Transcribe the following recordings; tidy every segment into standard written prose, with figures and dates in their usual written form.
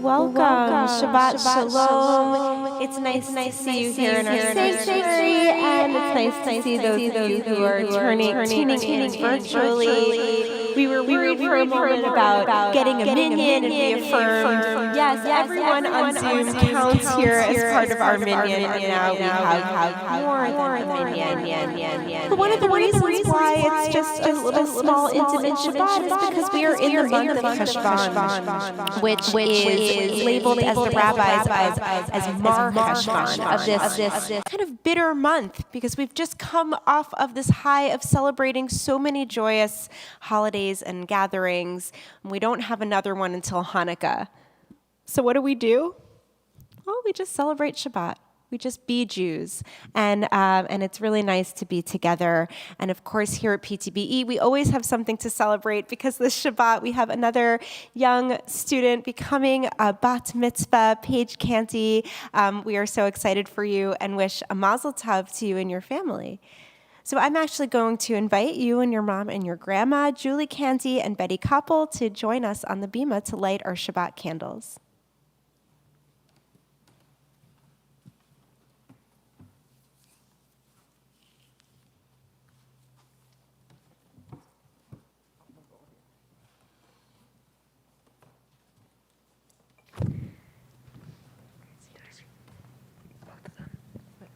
Welcome, Shabbat Shalom. It's nice to see you here in our sanctuary, and it's nice to see those of you who are tuning in virtually. We were worried for a moment about getting a minion, and we affirmed, yes, everyone on Zoom counts here as part of our minion, and now we have more than a minion. But one of the reasons why it's just a little small intimate Shabbat is because we are in the month of Cheshvan, which is labeled as the rabbis as Mar Cheshvan, of this kind of bitter month, because we've just come off of this high of celebrating so many joyous holidays and gatherings. And we don't have another one until Hanukkah. So what do? Well, we just celebrate Shabbat. We just be Jews, and it's really nice to be together. And of course, here at PTBE, we always have something to celebrate, because this Shabbat we have another young student becoming a bat mitzvah, Paige Canty. We are so excited for you and wish a mazel tov to you and your family. So I'm actually going to invite you and your mom and your grandma, Julie Canty and Betty Koppel, to join us on the bima to light our Shabbat candles.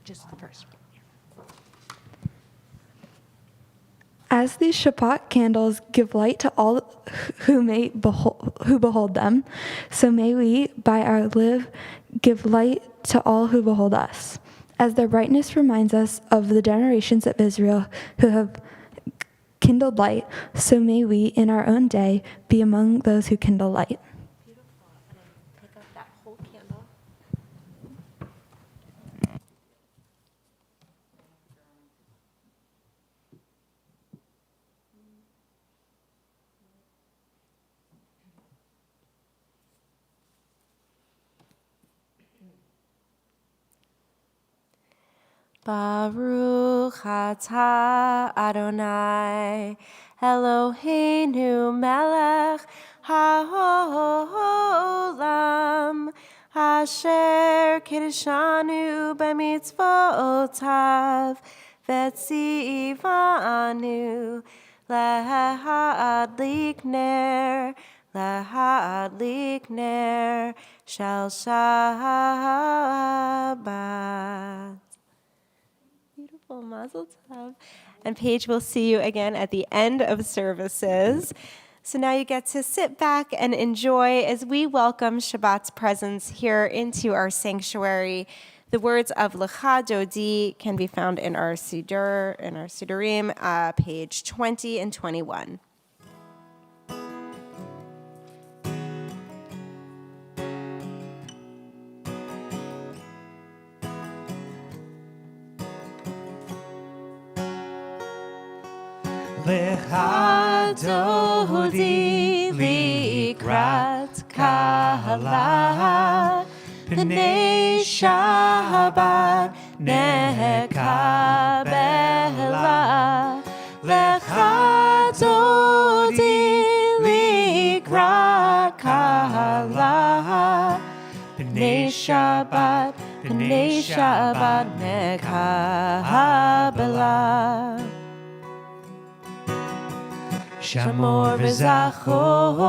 Just the first one. As these Shabbat candles give light to all who behold them, so may we, by our live, give light to all who behold us. As their brightness reminds us of the generations of Israel who have kindled light, so may we, in our own day, be among those who kindle light. Baruch atah Adonai Eloheinu melech haolam asher kiddushanu b'mitzvotav v'tzivanu lahadlik ner shel Shabbat. Mazel tov. And Paige, will see you again at the end of services. So now you get to sit back and enjoy as we welcome Shabbat's presence here into our sanctuary. The words of Lecha Dodi can be found in our Sidurim, page 20 and 21. Lecha Dodi likrat kahala P'nei Shabbat nekabela Lecha Dodi likrat kahala P'nei Shabbat nekabela Shamor v'zachor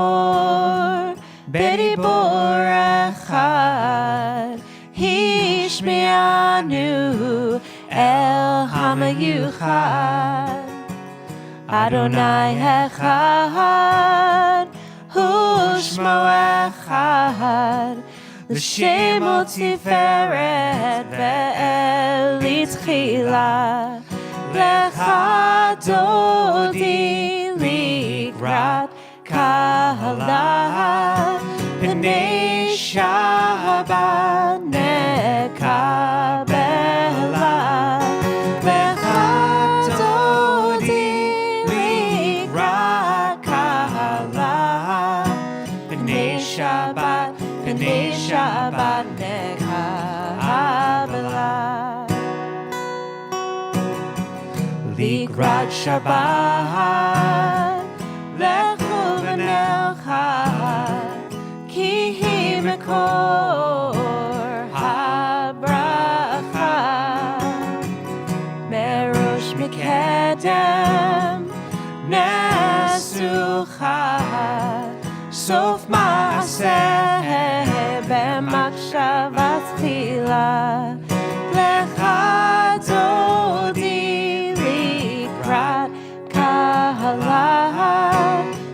b'dibor echad Hishme'anu el hamayuchad Adonai echad Hushmo echad L'shemo tiferet ve'eli tchila Lecha Dodi likrat kahala Pnei Shabbat nekabela v'chatodi likrat kahala. Pnei Shabbat nekabela likrat Shabbat lechu v'nelcha ki hi mekor habracha merosh mikedem nesucha sof maaseh b'machshavas tchila lecha dodi likrat kahala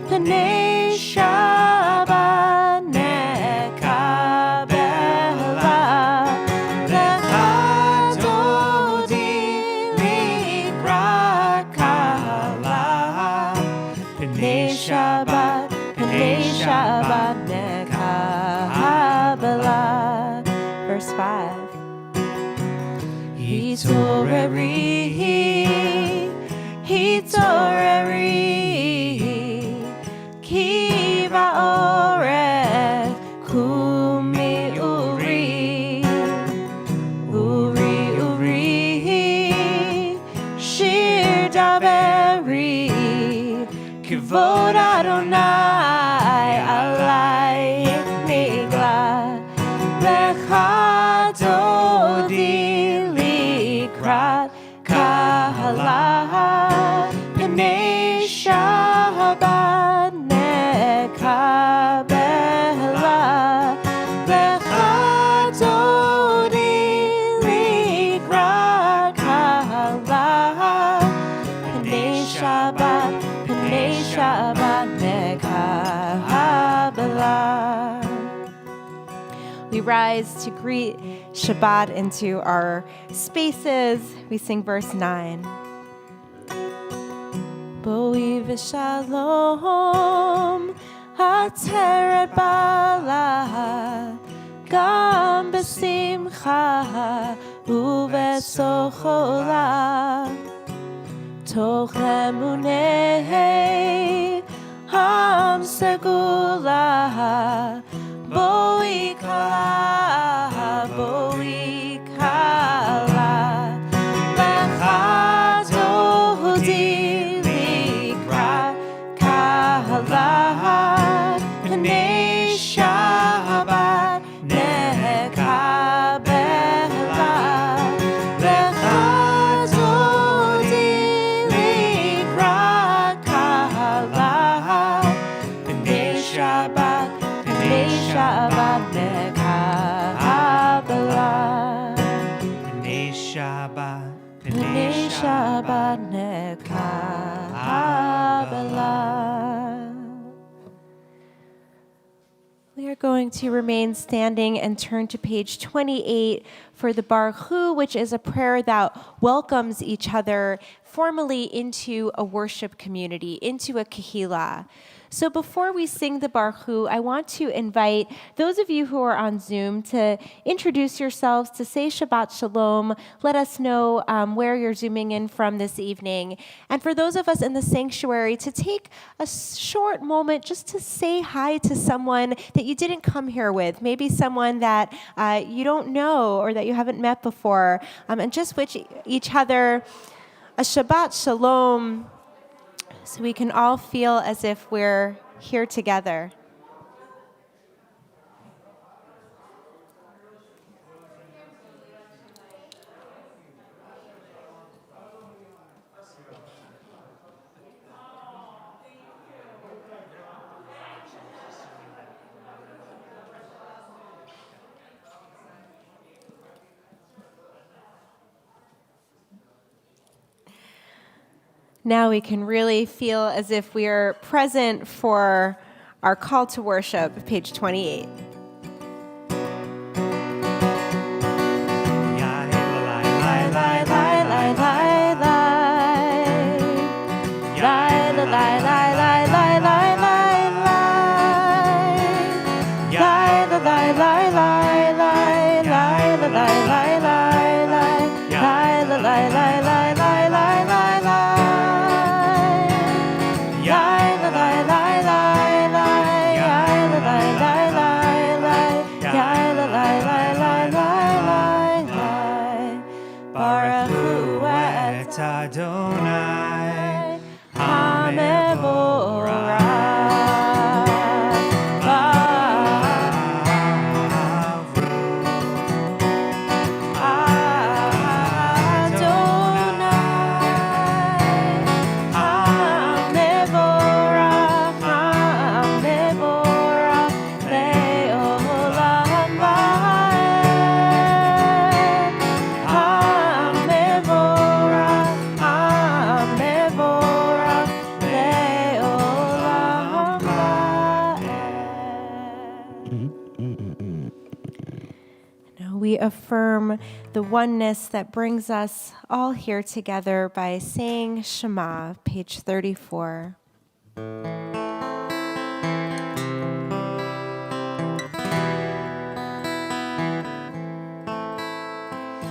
pnei Shabbat nekabela lecha dodi likrat kahala pnei Shabbat nekabela. Verse 5. Hitoreri ki ba'orech kumi uri shir daberi kivod Adonai alayich nigla lecha dodi likrat kahala pnei Shabbat nekabela lecha dodi likrat kahala pnei Shabbat nekabela. We rise to greet Shabbat into our spaces. We sing verse 9. Boi v'shalom ateret bala gam b'simcha uvesochola toch emunei ham segula boi kala lecha dodi likrat kahala pnei Shabbat nekabela lecha dodi likrat kahala pnei Shabbat nekabela pnei Shabbat nekabela. We are going to remain standing and turn to page 28 for the Baruch Hu, which is a prayer that welcomes each other formally into a worship community, into a kahila. So before we sing the Baruch Hu, I want to invite those of you who are on Zoom to introduce yourselves, to say Shabbat Shalom. Let us know where you're Zooming in from this evening. And for those of us in the sanctuary, to take a short moment just to say hi to someone that you didn't come here with, maybe someone that you don't know or that you haven't met before, and just wish each other a Shabbat Shalom, so we can all feel as if we're here together. Now we can really feel as if we are present for our call to worship, page 28. Adonai, We affirm the oneness that brings us all here together by saying Shema, page 34.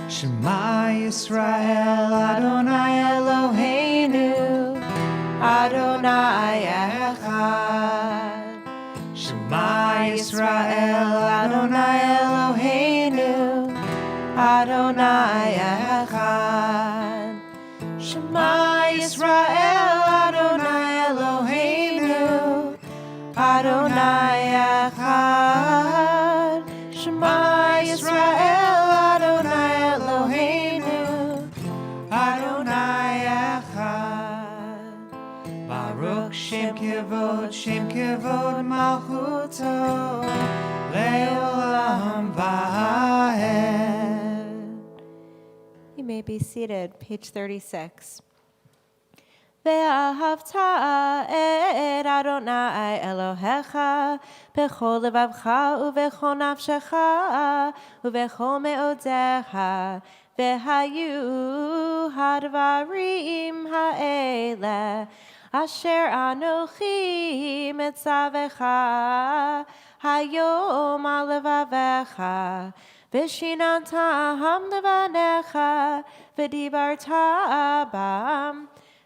Shema Yisrael, Adonai Eloheinu, Adonai Echad. Shema Yisrael, Adonai Eloheinu, Adonai Echad. Shema Yisrael, Adonai Eloheinu, Adonai Echad. Shema Yisrael, Adonai Eloheinu, Adonai Echad. Baruch Shem Kevod Malchuto, Le'olam Va'ed. You may be seated, page 36. Ve'ahavta et Adonai Elohecha b'chol levavcha u'v'chol nafshecha u'v'chol me'odecha ve'hayu hadvarim ha'ele asher anochi mitzavecha hayom al levavecha v'shinantam levanecha v'dibarta bam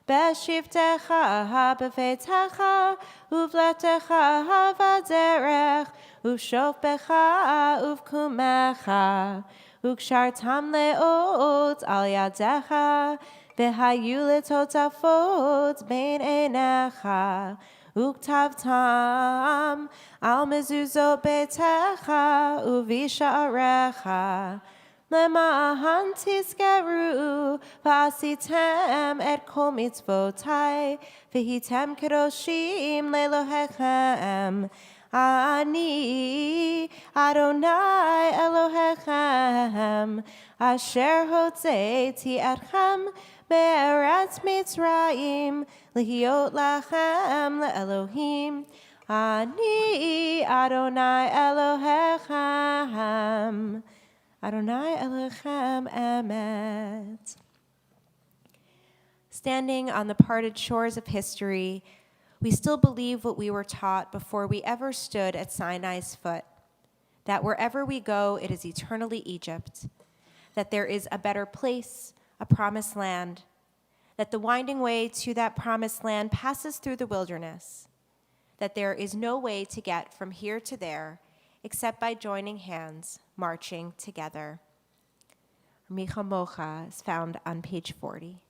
Beshivtecha befetecha uvletecha havaderech uvshofbecha uvkumecha ukshartam leot al yadecha vehayu letotafot bein einecha uktavtam al mezuzot betecha uvisha'arecha Lema'ahan tizkeru v'asitem et kol mitzvotai v'hitem kedoshim le'elohechem Ani Adonai Elohechem asher hotzeiti etchem be'eretz Mitzrayim lihiot lachem le'elohim Ani Adonai Elohechem Adonai Elohechem Emet. Standing on the parted shores of history, we still believe what we were taught before we ever stood at Sinai's foot, that wherever we go, it is eternally Egypt, that there is a better place, a promised land, that the winding way to that promised land passes through the wilderness, that there is no way to get from here to there except by joining hands, marching together. Micha Mocha is found on page 40.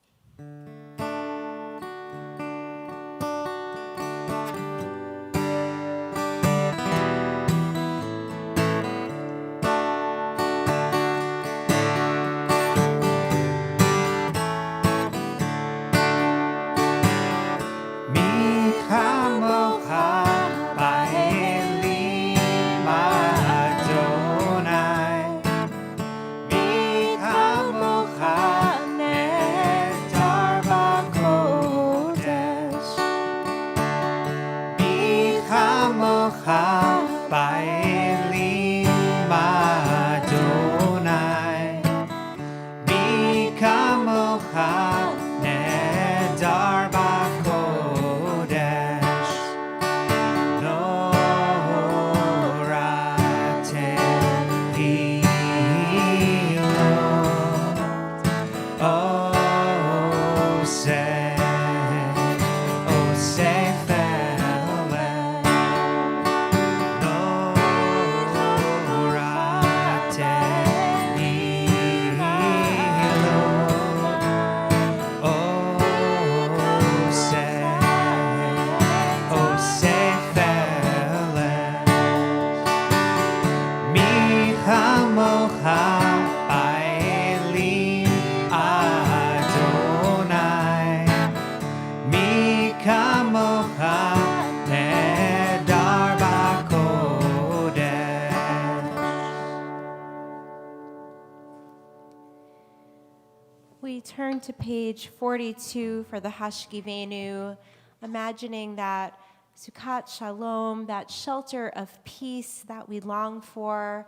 We turn to page 42 for the Hashkivenu, imagining that Sukkot Shalom, that shelter of peace that we long for,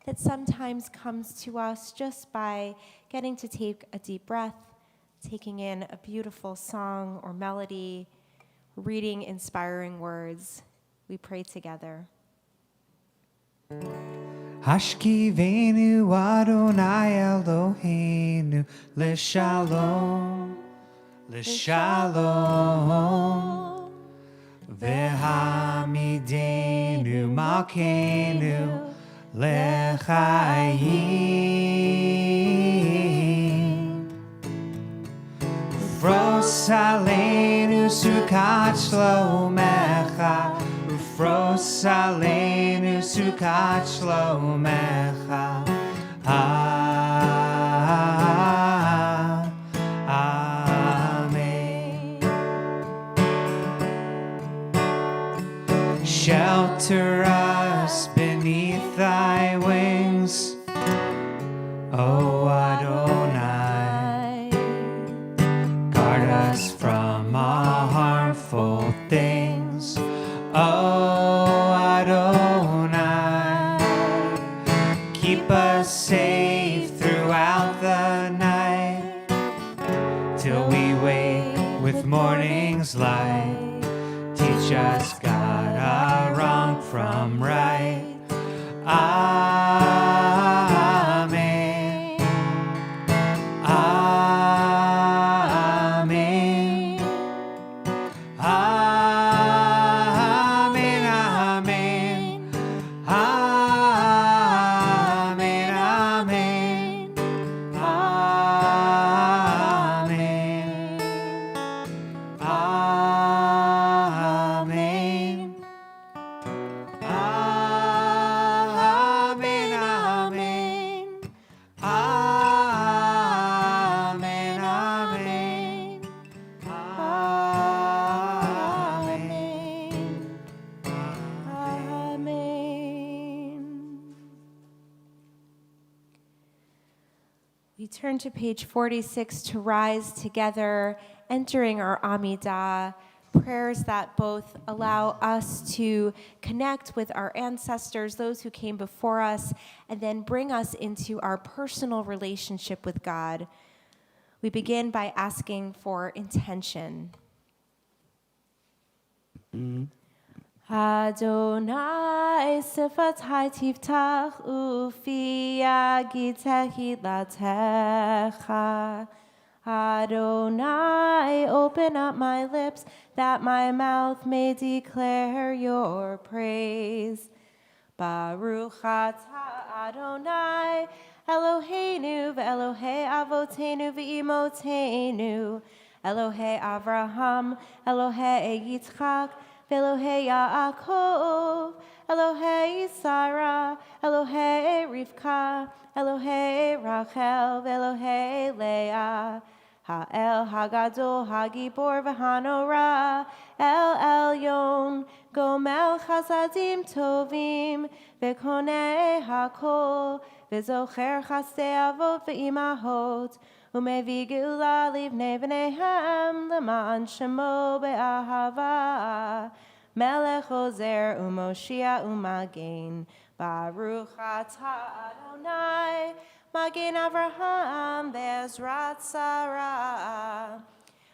that sometimes comes to us just by getting to take a deep breath, taking in a beautiful song or melody, reading inspiring words. We pray together. Hashkivenu Adonai Eloheinu L'shalom, L'shalom, V'hamidenu Malkeinu L'chaim, Ufros Aleinu Sukkot Shlomecha, Ufros Aleinu Sukkot Shlomecha. Amen. Shelter us beneath thy wings, O Adonai. Guard us from all harmful things, O Adonai. Keep us safe throughout the night, till we wake with morning's light. Teach us, God, our wrong from right. Amen. Amen. Amen. Amen. Amen. Amen. Amen. Amen. We turn to page 46 to rise together, entering our Amidah, prayers that both allow us to connect with our ancestors, those who came before us, and then bring us into our personal relationship with God. We begin by asking for intention. Adonai sifatai tiftach ufi yagid tehilatecha. Adonai, open up my lips that my mouth may declare your praise. Baruch atah Adonai, Eloheinu ve'Elohei avotenu ve'imotenu, Elohei Avraham, Elohei Yitzchak, Elohei Yaakov, Elohei Sarah, Elohei Rivka, Elohei Rachel, Elohei Leah, Ha'el Hagadol Hagibor v'Hanora, El Elyon, Gomel Chasadim Tovim, V'Konei Hakol, V'Zocher Chasdei Avot v'Imahot, Umevi Geulah Livnei V'neihem, L'ma'an Shemo Be'ahava, Melech Ozer U'Moshia U'Magen, Baruch atah Adonai, Magen Avraham Be'ezrat Sarah.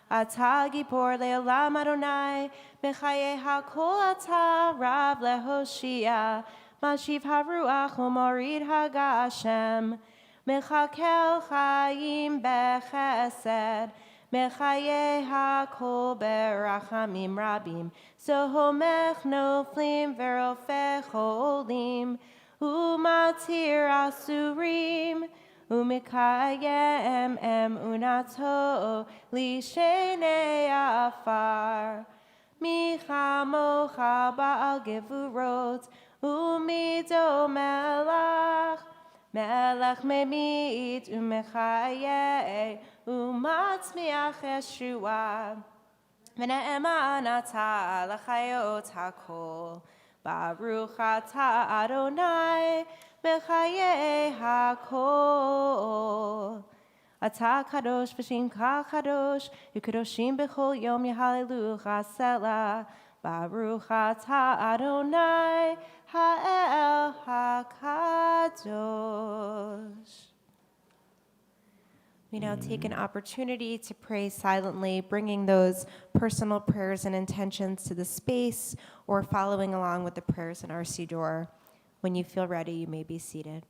Atah Gipor Le'olam Adonai, B'chayei HaKol atah Rav Lehoshia, Mashiv HaRuach U'Morid HaGashem, Mechakel Chaim Bechesed, Mechayei HaKol Berachamim Rabim, Sohomech Noflim Verofech Holim, Umatir Asurim, Umikayem Emunato, Lishenei Afar, Michamocha Ba'al Gevurot, Umido Melach, Melech Memit, Umechayei, Umatzmiach Yeshua, V'ne'eman atah l'chayot hakol, Baruch atah Adonai, B'chayei hakol. Ata kadosh v'shimcha kadosh, ukadoshim b'chol yom yehalelucha selah. Baruch atah Adonai ha'el hakadosh. We now take an opportunity to pray silently, bringing those personal prayers and intentions to the space or following along with the prayers in our siddur. When you feel ready, you may be seated.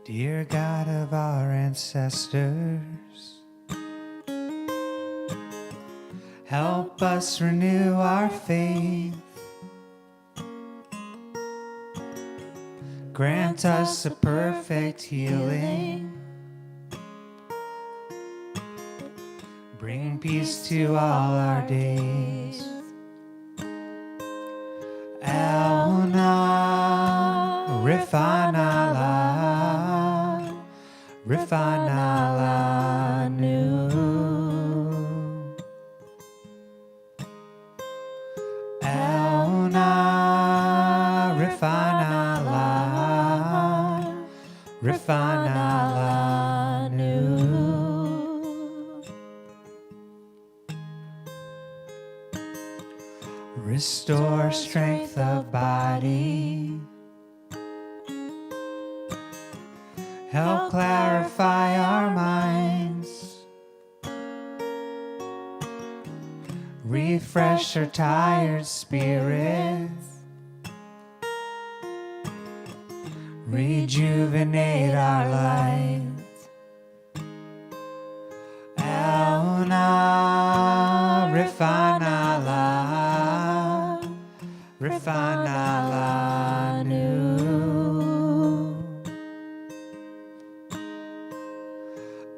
Dear God of our ancestors, help us renew our faith. Grant us a perfect healing. Bring peace to all our days. Elna Rifanala Rifanala Nu Elna Rifanala Rifanala Nu Restore strength of body. Help clarify our minds. Refresh our tired spirits. Rejuvenate our lives. Elna Rifanala Rifanala Nu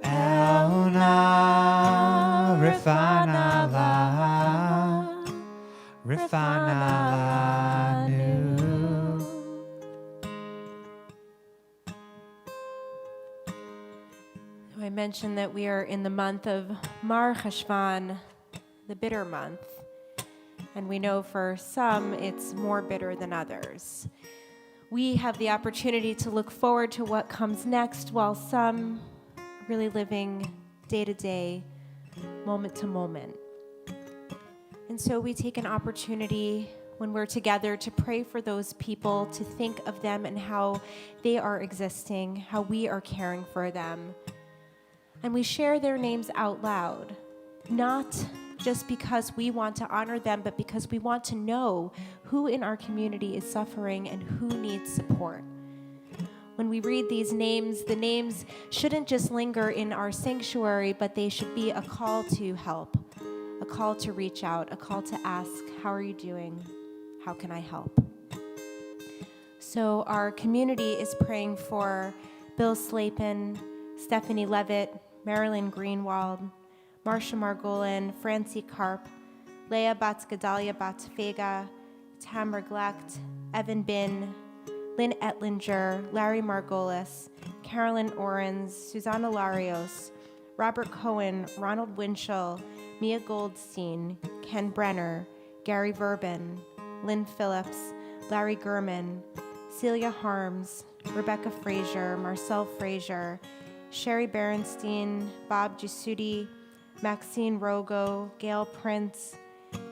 Elna Rifanala Rifanala Nu. I mentioned that we are in the month of Mar Cheshvan, the bitter month. And we know for some it's more bitter than others. We have the opportunity to look forward to what comes next, while some are really living day to day, moment to moment. And so we take an opportunity when we're together to pray for those people, to think of them and how they are existing, how we are caring for them. And we share their names out loud, not just because we want to honor them, but because we want to know who in our community is suffering and who needs support. When we read these names, the names shouldn't just linger in our sanctuary, but they should be a call to help, a call to reach out, a call to ask, how are you doing? How can I help? So our community is praying for Bill Slapin, Stephanie Levitt, Marilyn Greenwald, Marcia Margolin, Francie Karp, Leah bat Gedalia bat Fega, Tamra Glecht, Evan Bin, Lynn Ettlinger, Larry Margolis, Carolyn Orens, Susanna Larios, Robert Cohen, Ronald Winchell, Mia Goldstein, Ken Brenner, Gary Verbin, Lynn Phillips, Larry Gurman, Celia Harms, Rebecca Frazier, Marcel Frazier, Sherry Berenstein, Bob Giusutti, Maxine Rogo, Gail Prince,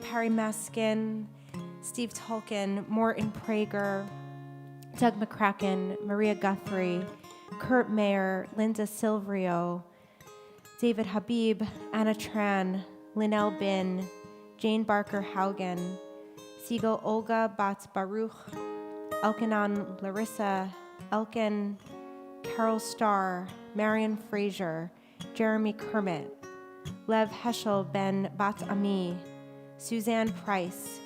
Perry Meskin, Steve Tolkien, Morton Prager, Doug McCracken, Maria Guthrie, Kurt Mayer, Linda Silverio, David Habib, Anna Tran, Linnell Bin, Jane Barker Haugen, Siegel Olga Bat Baruch, Elkanon Larissa, Elkin, Carol Starr, Marion Frazier, Jeremy Kermit, Lev Heschel Ben Bat Ami, Suzanne Price,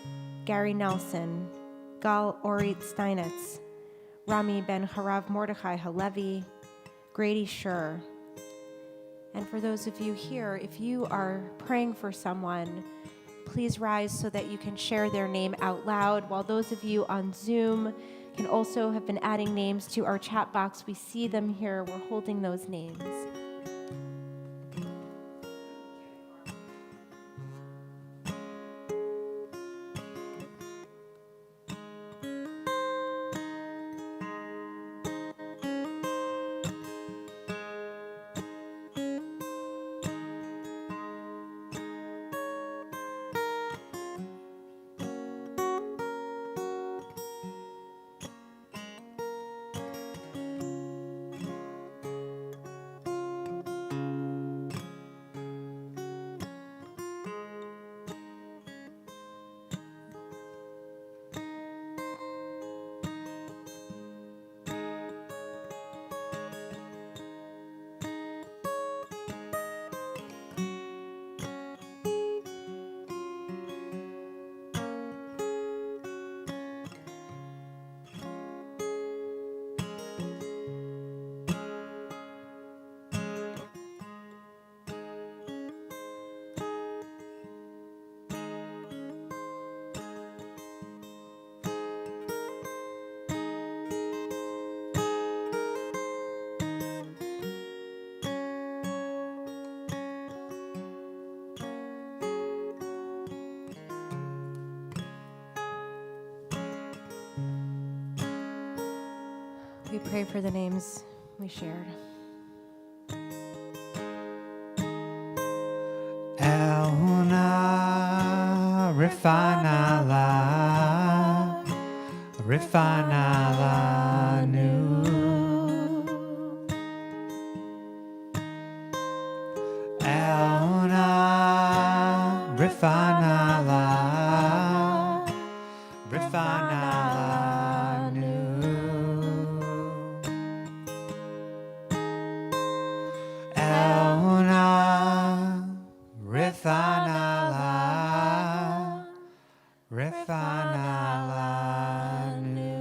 Gary Nelson, Gal Orit Steinitz, Rami Ben Harav Mordechai Halevi, Grady Schur. And for those of you here, if you are praying for someone, please rise so that you can share their name out loud, while those of you on Zoom can also have been adding names to our chat box. We see them here. We're holding those names. We pray for the names we shared. Elhuna Rifanala Rifanala Nu Elhuna Rifanala Rifanala Nu Elhuna Rifanala Rifanala Nu.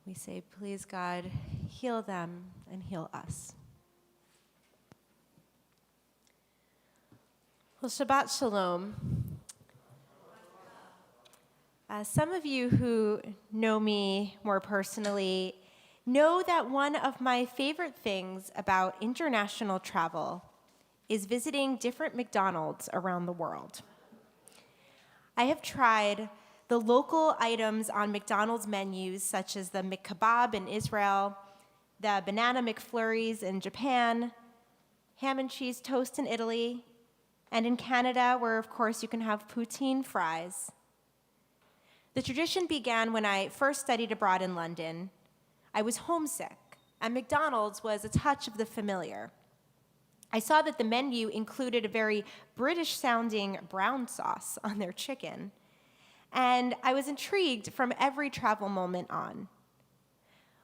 We say, please, God, heal them and heal us. Well, Shabbat Shalom. Some of you who know me more personally know that one of my favorite things about international travel is visiting different McDonald's around the world. I have tried the local items on McDonald's menus, such as the McKebab in Israel, the Banana McFlurries in Japan, ham and cheese toast in Italy, and in Canada, where, of course, you can have poutine fries. The tradition began when I first studied abroad in London. I was homesick, and McDonald's was a touch of the familiar. I saw that the menu included a very British-sounding brown sauce on their chicken, and I was intrigued from every travel moment on.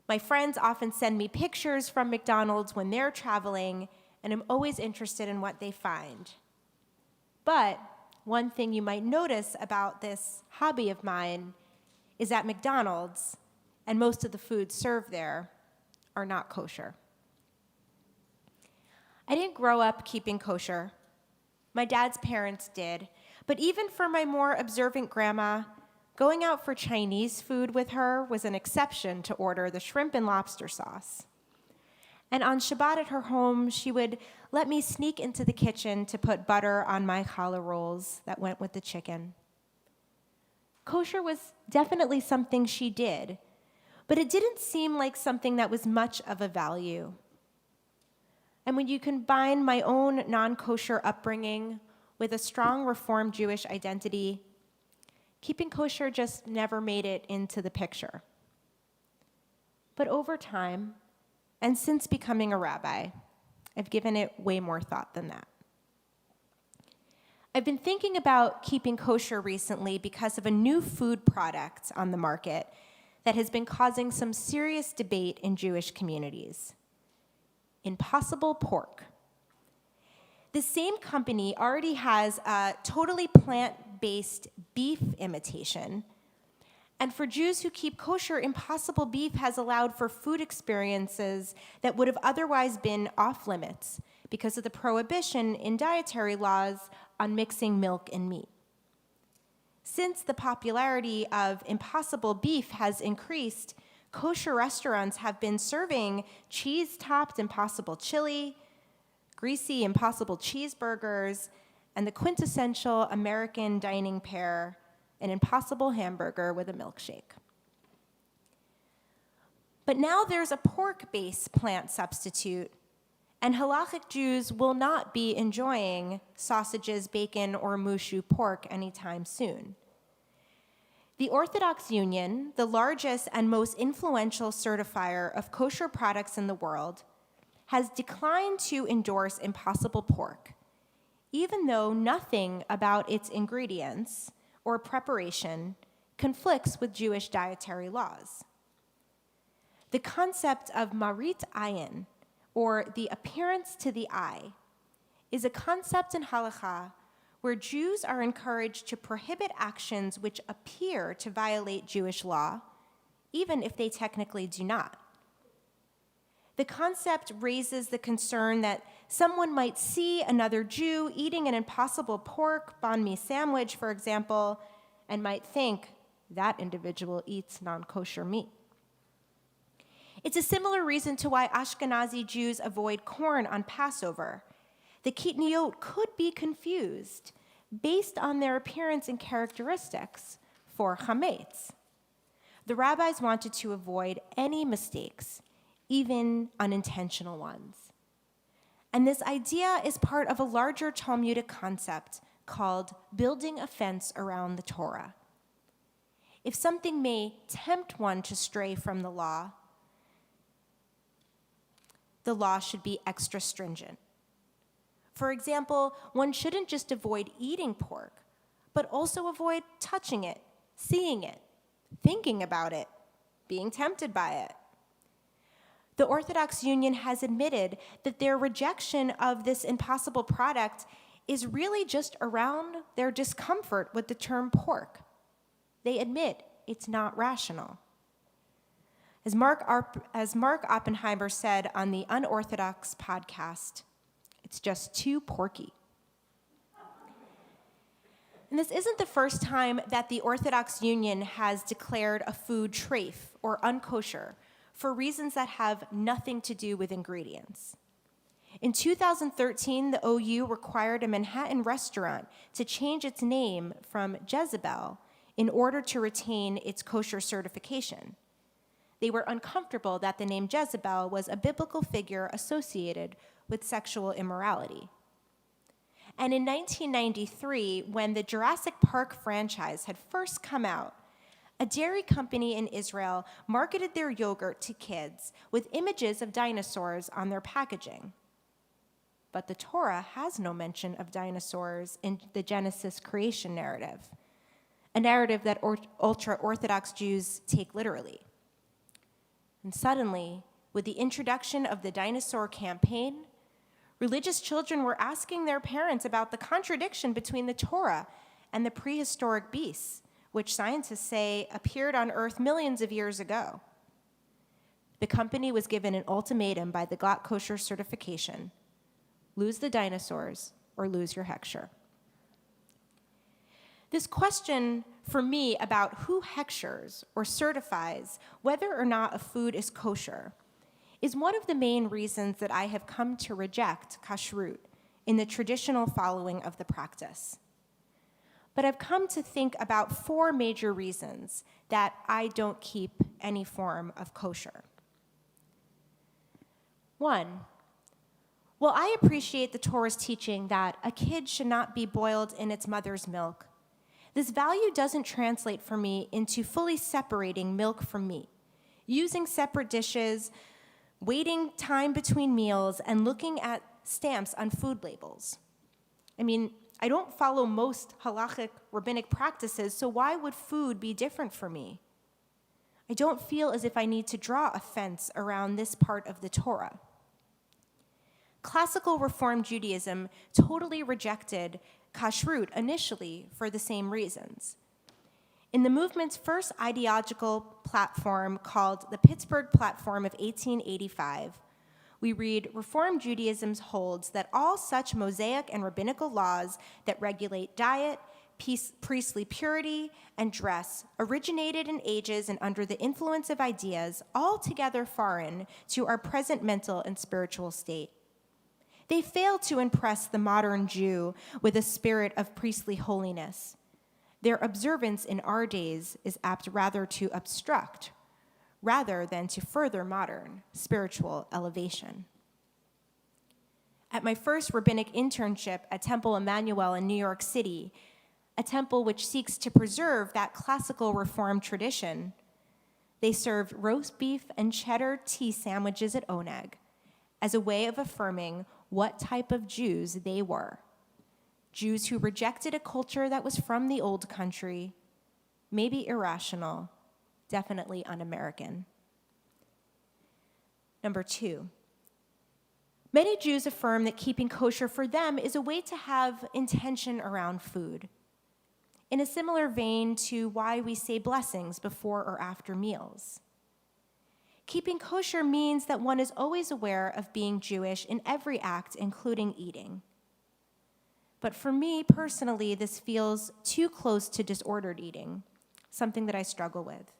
My friends often send me pictures from McDonald's when they're traveling, and I'm always interested in what they find. But one thing you might notice about this hobby of mine is that McDonald's, and most of the foods served there, are not kosher. I didn't grow up keeping kosher. My dad's parents did. But even for my more observant grandma, going out for Chinese food with her was an exception to order the shrimp and lobster sauce. And on Shabbat at her home, she would let me sneak into the kitchen to put butter on my challah rolls that went with the chicken. Kosher was definitely something she did, but it didn't seem like something that was much of a value. And when you combine my own non-kosher upbringing with a strong Reform Jewish identity, keeping kosher just never made it into the picture. But over time, and since becoming a rabbi, I've given it way more thought than that. I've been thinking about keeping kosher recently because of a new food product on the market that has been causing some serious debate in Jewish communities. Impossible pork. The same company already has a totally plant-based beef imitation. And for Jews who keep kosher, Impossible Beef has allowed for food experiences that would have otherwise been off limits because of the prohibition in dietary laws on mixing milk and meat. Since the popularity of Impossible Beef has increased, kosher restaurants have been serving cheese-topped Impossible chili, greasy Impossible cheeseburgers, and the quintessential American dining pair, an Impossible hamburger with a milkshake. But now there's a pork-based plant substitute, and halachic Jews will not be enjoying sausages, bacon, or mushu pork anytime soon. The Orthodox Union, the largest and most influential certifier of kosher products in the world, has declined to endorse Impossible pork, even though nothing about its ingredients or preparation conflicts with Jewish dietary laws. The concept of marit ayin, or the appearance to the eye, is a concept in halakha where Jews are encouraged to prohibit actions which appear to violate Jewish law, even if they technically do not. The concept raises the concern that someone might see another Jew eating an Impossible pork banh mi sandwich, for example, and might think that individual eats non-kosher meat. It's a similar reason to why Ashkenazi Jews avoid corn on Passover. The kitniot could be confused based on their appearance and characteristics for chametz. The rabbis wanted to avoid any mistakes, even unintentional ones. And this idea is part of a larger Talmudic concept called building a fence around the Torah. If something may tempt one to stray from the law should be extra stringent. For example, one shouldn't just avoid eating pork, but also avoid touching it, seeing it, thinking about it, being tempted by it. The Orthodox Union has admitted that their rejection of this impossible product is really just around their discomfort with the term pork. They admit it's not rational. As Mark Oppenheimer said on the Unorthodox podcast, it's just too porky. And this isn't the first time that the Orthodox Union has declared a food treif or unkosher for reasons that have nothing to do with ingredients. In 2013, the OU required a Manhattan restaurant to change its name from Jezebel in order to retain its kosher certification. They were uncomfortable that the name Jezebel was a biblical figure associated with sexual immorality. And in 1993, when the Jurassic Park franchise had first come out, a dairy company in Israel marketed their yogurt to kids with images of dinosaurs on their packaging. But the Torah has no mention of dinosaurs in the Genesis creation narrative, a narrative that ultra-Orthodox Jews take literally. And suddenly, with the introduction of the dinosaur campaign, religious children were asking their parents about the contradiction between the Torah and the prehistoric beasts, which scientists say appeared on Earth millions of years ago. The company was given an ultimatum by the Glatt Kosher certification: lose the dinosaurs or lose your hechsher. This question for me about who hechshers or certifies whether or not a food is kosher is one of the main reasons that I have come to reject kashrut in the traditional following of the practice. But I've come to think about 4 major reasons that I don't keep any form of kosher. 1, while I appreciate the Torah's teaching that a kid should not be boiled in its mother's milk, this value doesn't translate for me into fully separating milk from meat, using separate dishes, waiting time between meals, and looking at stamps on food labels. I mean, I don't follow most halachic rabbinic practices, so why would food be different for me? I don't feel as if I need to draw a fence around this part of the Torah. Classical Reform Judaism totally rejected kashrut initially for the same reasons. In the movement's first ideological platform called the Pittsburgh Platform of 1885, we read, Reform Judaism holds that all such Mosaic and rabbinical laws that regulate diet, priestly purity, and dress originated in ages and under the influence of ideas altogether foreign to our present mental and spiritual state. They fail to impress the modern Jew with a spirit of priestly holiness. Their observance in our days is apt rather to obstruct, rather than to further modern spiritual elevation. At my first rabbinic internship at Temple Emmanuel in New York City, a temple which seeks to preserve that classical Reform tradition, they served roast beef and cheddar tea sandwiches at Oneg as a way of affirming what type of Jews they were. Jews who rejected a culture that was from the old country, maybe irrational, definitely un-American. Number 2, many Jews affirm that keeping kosher for them is a way to have intention around food, in a similar vein to why we say blessings before or after meals. Keeping kosher means that one is always aware of being Jewish in every act, including eating. But for me personally, this feels too close to disordered eating, something that I struggle with.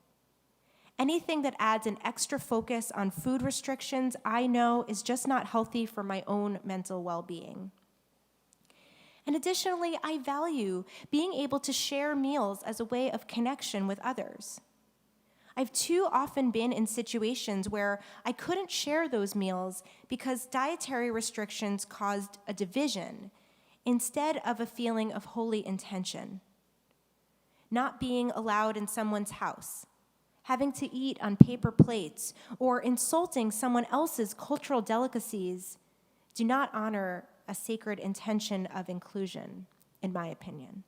Anything that adds an extra focus on food restrictions, I know is just not healthy for my own mental well-being. And additionally, I value being able to share meals as a way of connection with others. I've too often been in situations where I couldn't share those meals because dietary restrictions caused a division instead of a feeling of holy intention. Not being allowed in someone's house, having to eat on paper plates, or insulting someone else's cultural delicacies do not honor a sacred intention of inclusion, in my opinion.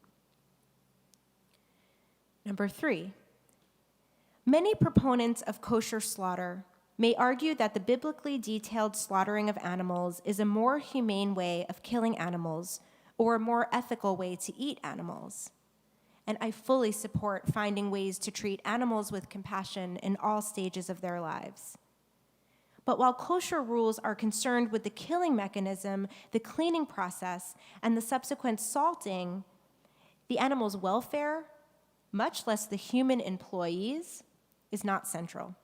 Number 3, many proponents of kosher slaughter may argue that the biblically detailed slaughtering of animals is a more humane way of killing animals or a more ethical way to eat animals. And I fully support finding ways to treat animals with compassion in all stages of their lives. But while kosher rules are concerned with the killing mechanism, the cleaning process, and the subsequent salting, the animal's welfare, much less the human employees, is not central.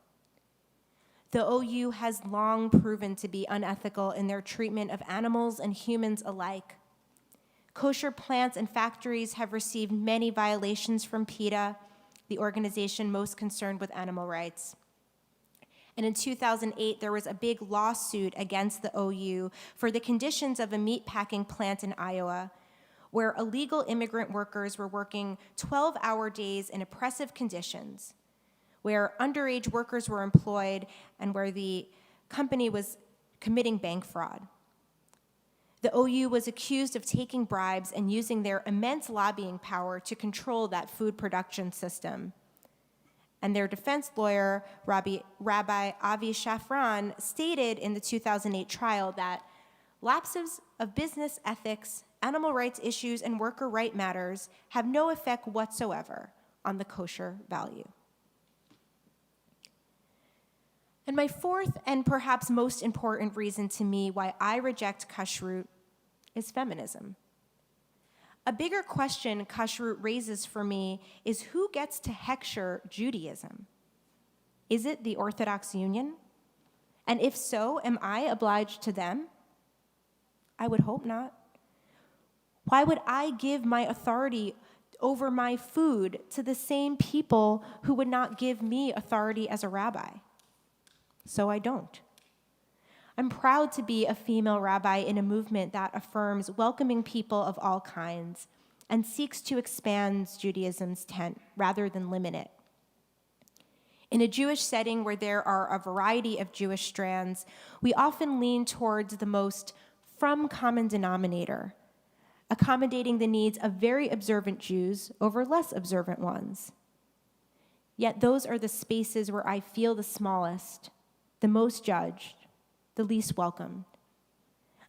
The OU has long proven to be unethical in their treatment of animals and humans alike. Kosher plants and factories have received many violations from PETA, the organization most concerned with animal rights. And in 2008, there was a big lawsuit against the OU for the conditions of a meatpacking plant in Iowa, where illegal immigrant workers were working 12-hour days in oppressive conditions, where underage workers were employed, and where the company was committing bank fraud. The OU was accused of taking bribes and using their immense lobbying power to control that food production system. And their defense lawyer, Rabbi Avi Shafran, stated in the 2008 trial that lapses of business ethics, animal rights issues, and worker right matters have no effect whatsoever on the kosher value. And my 4th and perhaps most important reason to me why I reject kashrut is feminism. A bigger question kashrut raises for me is who gets to hechsher Judaism? Is it the Orthodox Union? And if so, am I obliged to them? I would hope not. Why would I give my authority over my food to the same people who would not give me authority as a rabbi? So I don't. I'm proud to be a female rabbi in a movement that affirms welcoming people of all kinds and seeks to expand Judaism's tent rather than limit it. In a Jewish setting where there are a variety of Jewish strands, we often lean towards the most from common denominator, accommodating the needs of very observant Jews over less observant ones. Yet those are the spaces where I feel the smallest, the most judged, the least welcomed.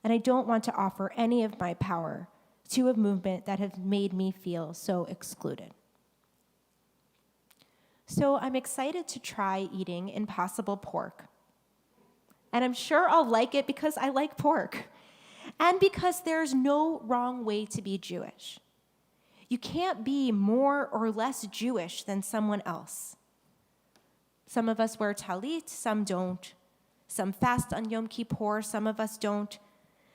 And I don't want to offer any of my power to a movement that has made me feel so excluded. So I'm excited to try eating impossible pork. And I'm sure I'll like it because I like pork. And because there's no wrong way to be Jewish. You can't be more or less Jewish than someone else. Some of us wear talit, some don't. Some fast on Yom Kippur, some of us don't.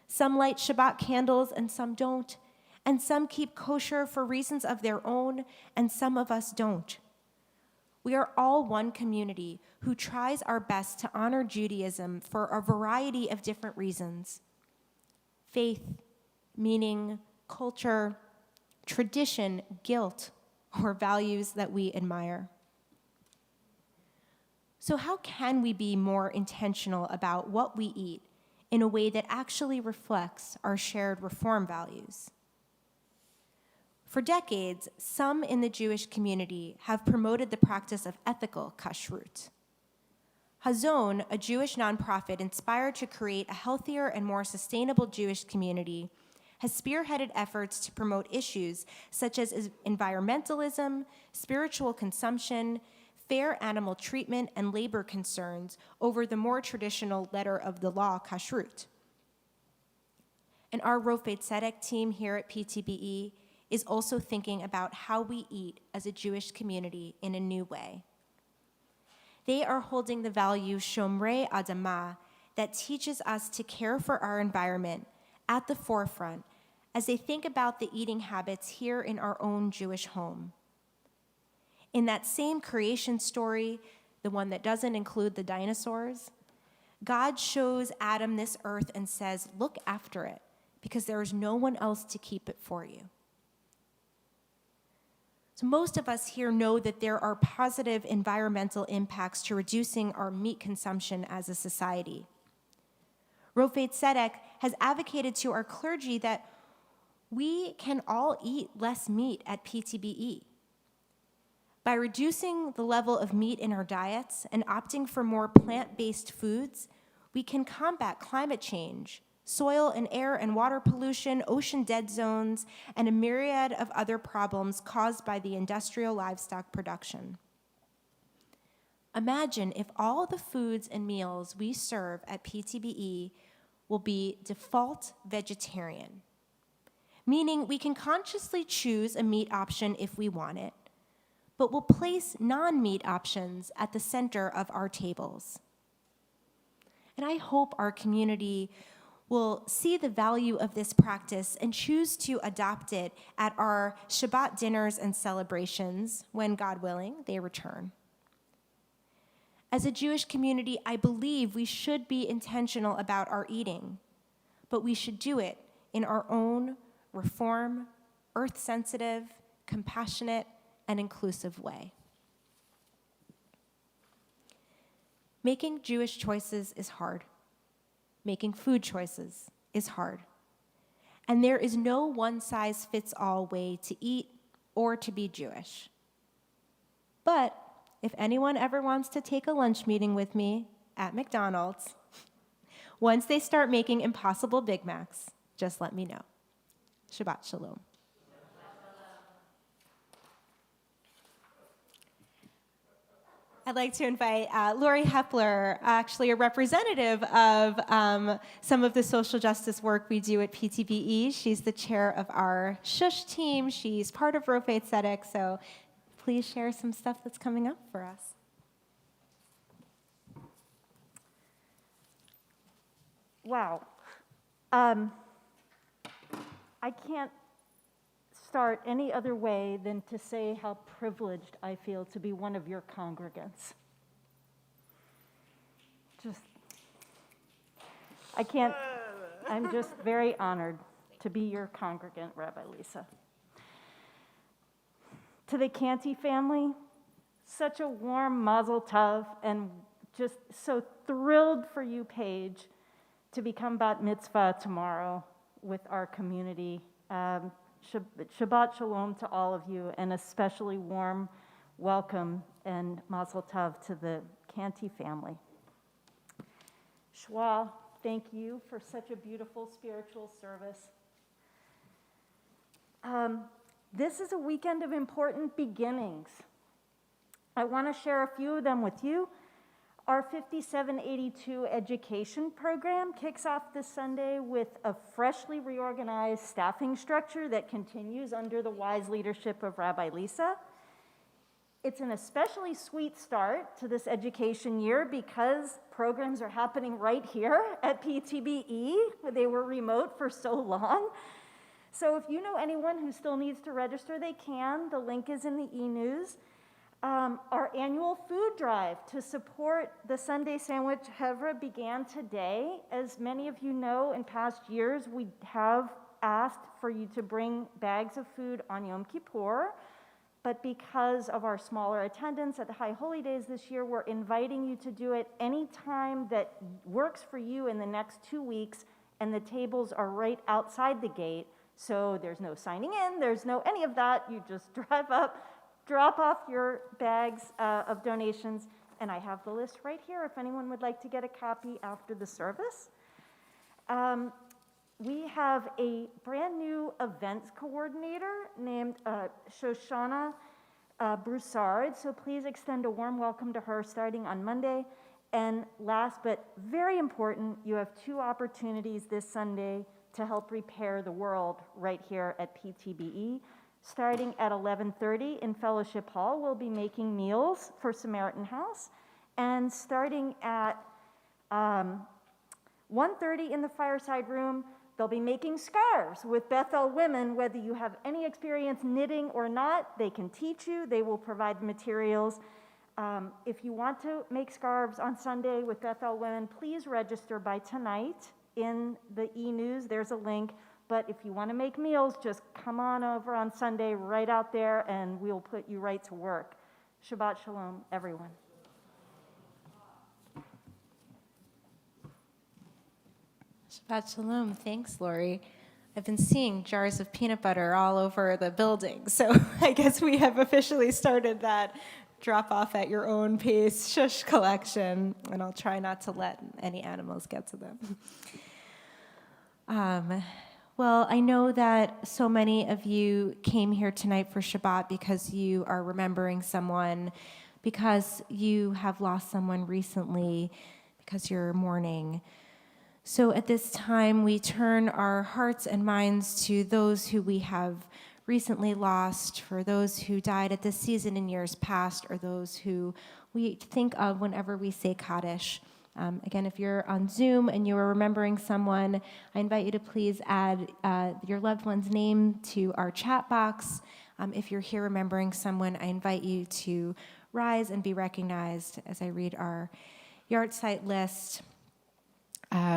Some light Shabbat candles and some don't. And some keep kosher for reasons of their own, and some of us don't. We are all one community who tries our best to honor Judaism for a variety of different reasons. Faith, meaning, culture, tradition, guilt, or values that we admire. So how can we be more intentional about what we eat in a way that actually reflects our shared reform values? For decades, some in the Jewish community have promoted the practice of ethical kashrut. Hazon, a Jewish nonprofit inspired to create a healthier and more sustainable Jewish community, has spearheaded efforts to promote issues such as environmentalism, spiritual consumption, fair animal treatment, and labor concerns over the more traditional letter of the law, kashrut. And our Rofei Tzedek team here at PTBE is also thinking about how we eat as a Jewish community in a new way. They are holding the value Shomrei Adamah that teaches us to care for our environment at the forefront as they think about the eating habits here in our own Jewish home. In that same creation story, the one that doesn't include the dinosaurs, God shows Adam this earth and says, look after it, because there is no one else to keep it for you. So most of us here know that there are positive environmental impacts to reducing our meat consumption as a society. Rofei Tzedek has advocated to our clergy that we can all eat less meat at PTBE. By reducing the level of meat in our diets and opting for more plant-based foods, we can combat climate change, soil and air and water pollution, ocean dead zones, and a myriad of other problems caused by the industrial livestock production. Imagine if all the foods and meals we serve at PTBE will be default vegetarian, meaning we can consciously choose a meat option if we want it, but we'll place non-meat options at the center of our tables. And I hope our community will see the value of this practice and choose to adopt it at our Shabbat dinners and celebrations when, God willing, they return. As a Jewish community, I believe we should be intentional about our eating, but we should do it in our own reform, earth-sensitive, compassionate, and inclusive way. Making Jewish choices is hard. Making food choices is hard. And there is no one-size-fits-all way to eat or to be Jewish. But if anyone ever wants to take a lunch meeting with me at McDonald's, once they start making impossible Big Macs, just let me know. Shabbat Shalom. I'd like to invite Laurie Hepler, actually a representative of some of the social justice work we do at PTBE. She's the chair of our Shush team. She's part of Rofe Tzedek, so please share some stuff that's coming up for us. Wow. I can't start any other way than to say how privileged I feel to be one of your congregants. I'm just very honored to be your congregant, Rabbi Lisa. To the Canty family, such a warm mazel tov, and just so thrilled for you, Paige, to become bat mitzvah tomorrow with our community. Shabbat shalom to all of you, and especially warm welcome and mazel tov to the Canty family. Shua, thank you for such a beautiful spiritual service. This is a weekend of important beginnings. I want to share a few of them with you. Our 5782 education program kicks off this Sunday with a freshly reorganized staffing structure that continues under the wise leadership of Rabbi Lisa. It's an especially sweet start to this education year because programs are happening right here at PTBE. They were remote for so long. So if you know anyone who still needs to register, they can. The link is in the e-news. Our annual food drive to support the Sunday Sandwich Hevra began today. As many of you know, in past years, we have asked for you to bring bags of food on Yom Kippur, but because of our smaller attendance at the High Holy Days this year, we're inviting you to do it any time that works for you in the next 2 weeks, and the tables are right outside the gate, so there's no signing in, there's no any of that. You just drive up, drop off your bags of donations, and I have the list right here if anyone would like to get a copy after the service. We have a brand new events coordinator named Shoshana Broussard, so please extend a warm welcome to her starting on Monday. And last but very important, you have 2 opportunities this Sunday to help repair the world right here at PTBE. Starting at 11:30 in Fellowship Hall, we'll be making meals for Samaritan House. And starting at 1:30 in the fireside room, they'll be making scarves with Bethel women. Whether you have any experience knitting or not, they can teach you. They will provide materials. If you want to make scarves on Sunday with Bethel women, please register by tonight in the e-news. There's a link. But if you want to make meals, just come on over on Sunday right out there, and we'll put you right to work. Shabbat shalom, everyone. Shabbat shalom. Thanks, Laurie. I've been seeing jars of peanut butter all over the building, so I guess we have officially started that drop off at your own pace shush collection, and I'll try not to let any animals get to them. Well, I know that so many of you came here tonight for Shabbat because you are remembering someone, because you have lost someone recently, because you're mourning. So at this time, we turn our hearts and minds to those who we have recently lost, for those who died at this season in years past, or those who we think of whenever we say Kaddish. Again, if you're on Zoom and you are remembering someone, I invite you to please add your loved one's name to our chat box. If you're here remembering someone, I invite you to rise and be recognized as I read our yard site list.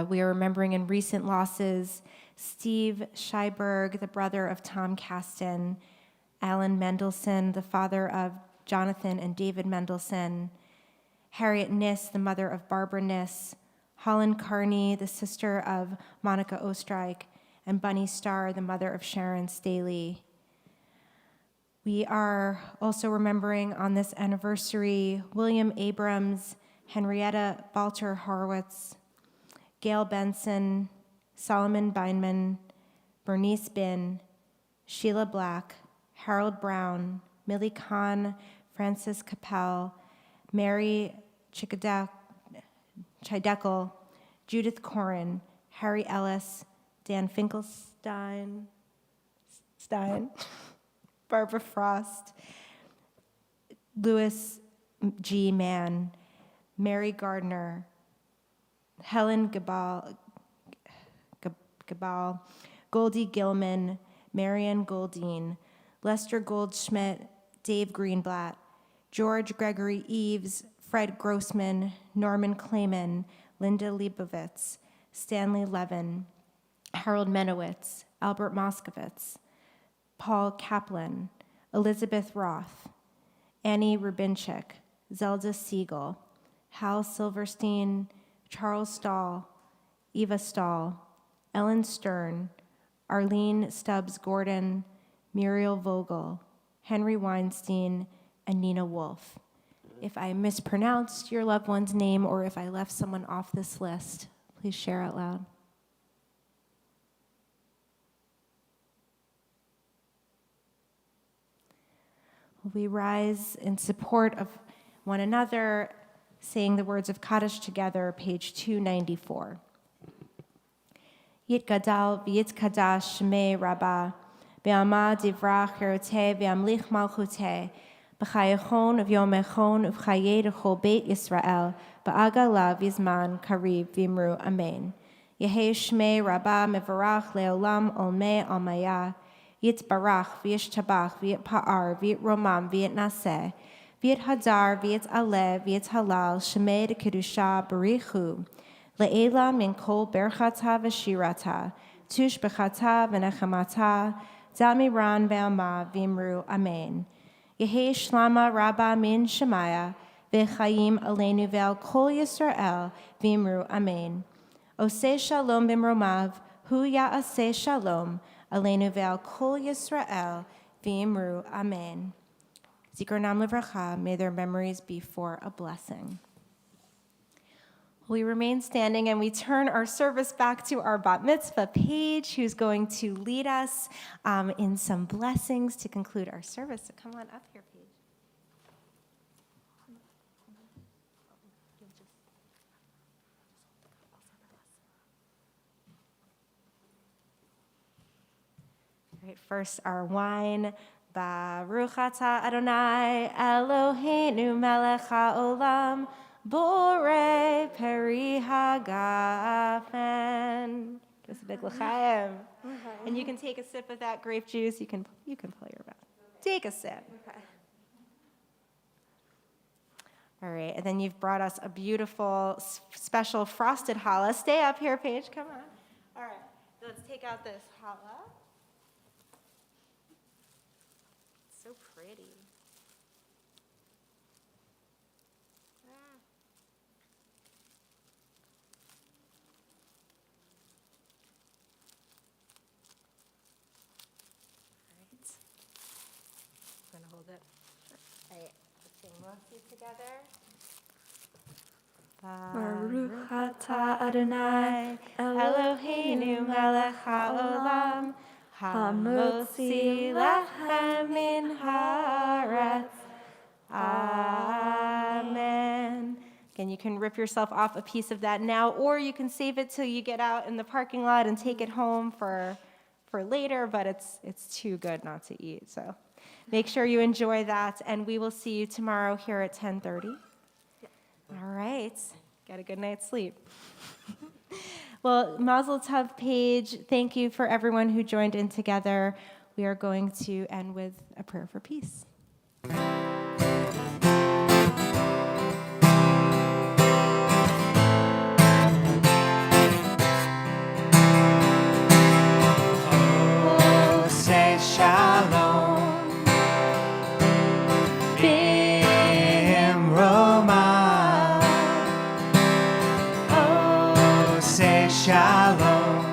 We are remembering in recent losses Steve Scheiberg, the brother of Tom Kasten, Alan Mendelson, the father of Jonathan and David Mendelson, Harriet Niss, the mother of Barbara Niss, Holland Carney, the sister of Monica Ostreich, and Bunny Starr, the mother of Sharon Staley. We are also remembering on this anniversary William Abrams, Henrietta Balter Horowitz, Gail Benson, Solomon Beinman, Bernice Bin, Sheila Black, Harold Brown, Millie Kahn, Francis Capel, Mary Chidekel, Judith Corin, Harry Ellis, Dan Finkelstein, Barbara Frost, Louis G. Mann, Mary Gardner, Helen Gabal, Goldie Gilman, Marian Goldine, Lester Goldschmidt, Dave Greenblatt, George Gregory Eves, Fred Grossman, Norman Clayman, Linda Leibovitz, Stanley Levin, Harold Menowitz, Albert Moskowitz, Paul Kaplan, Elizabeth Roth, Annie Rubinchik, Zelda Siegel, Hal Silverstein, Charles Stahl, Eva Stahl, Ellen Stern, Arlene Stubbs Gordon, Muriel Vogel, Henry Weinstein, and Nina Wolf. If I mispronounced your loved one's name or if I left someone off this list, please share out loud. We rise in support of one another, saying the words of Kaddish together, page 294. Yit gadal v'yit kadash shmei rabbah, be'ama divrach yeroteh ve'amlich malchuteh, b'chayachon v'yomechon v'chayei d'chol beit Yisrael, ba'agala v'zman kariv v'imru amen. Yehei shmei rabbah mevarach le'olam olmei almaya, Yit barach, v'yit tabach, v'yit pa'ar, v'yit romam, v'yit naseh, v'yit hadar, v'yit aleh, v'yit halal, shemei de kedusha barichu, le'ela min kol berchata v'shirata, tush b'chata v'nechamata, damiran ve'ama v'imru amen. Yehei shlama rabba min shemaya, v'chayim aleinu ve'al kol Yisrael, v'imru amen. Oseh shalom b'mromav, hu ya'aseh shalom, Aleinu ve'al kol Yisrael, v'imru amen. Zikronam livracha, may their memories be for a blessing. We remain standing and we turn our service back to our bat mitzvah Paige, who's going to lead us in some blessings to conclude our service. So come on up here, Paige. All right, first our wine. Baruch atah Adonai Eloheinu melech haolam borei peri hagafen. Give us a big l'chaim. And you can take a sip of that grape juice. You can pull your mouth. Take a sip. Okay. All right, and then you've brought us a beautiful, special frosted challah. Stay up here, Paige. Come on. All right, so let's take out this challah. So pretty. I'm going to hold it. All right, let's sing Mosi together. Baruch atah Adonai Eloheinu melech haolam, hamotzi lechem min haaretz. Amen. Again, you can rip yourself off a piece of that now, or you can save it till you get out in the parking lot and take it home for later, but it's too good not to eat. So make sure you enjoy that, and we will see you tomorrow here at 10:30. All right. Got a good night's sleep. Well, Mazel Tov, Paige. Thank you for everyone who joined in together. We are going to end with a prayer for peace. Say shalom, b'imroma. Oh, say shalom,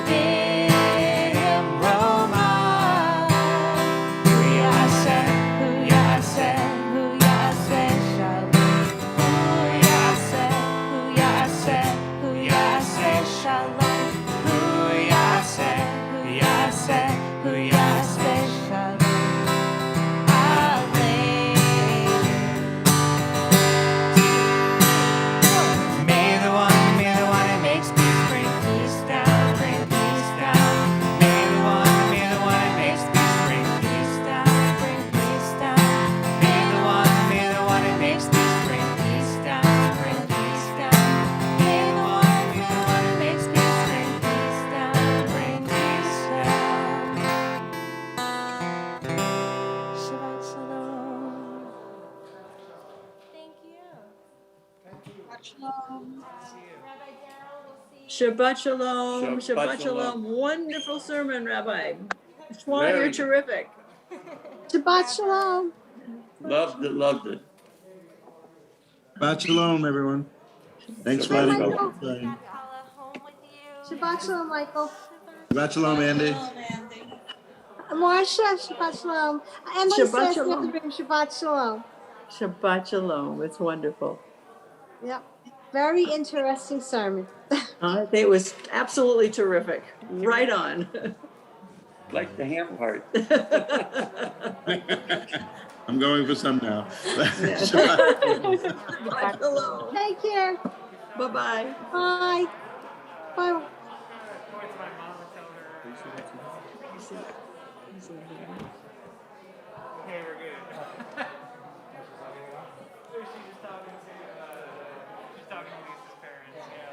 b'imroma. Shabbat shalom. Shabbat Shabbat shalom. shalom. Wonderful sermon, Rabbi. Shmuel, you're Very. terrific. Shabbat shalom. Loved it, loved it. Shabbat shalom, everyone. Thanks for Hi, letting me Michael. join. Shabbat shalom, Michael. Shabbat shalom, Andy. Marsha, Shabbat shalom. Emily Shabbat says in the shalom. room, Shabbat shalom. Shabbat shalom. It's wonderful. Yep. Very interesting sermon. I think it was absolutely terrific. Right on. Like the ham part. I'm going for some now. Shabbat shalom. Take care. Bye-bye. Bye. Bye. Hey, we're good. She's talking to Lisa's parents. Yeah.